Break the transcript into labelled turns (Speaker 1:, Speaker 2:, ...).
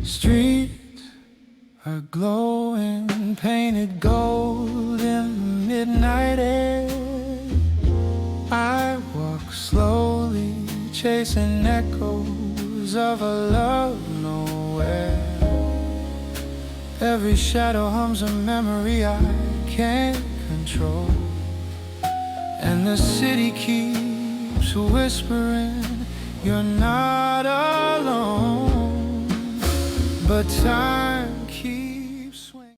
Speaker 1: Streets are glowing, painted gold in the midnight air. I walk slowly, chasing echoes of a love nowhere. Every shadow hums a memory I can't control, and the city keeps whispering, you're not alone. But time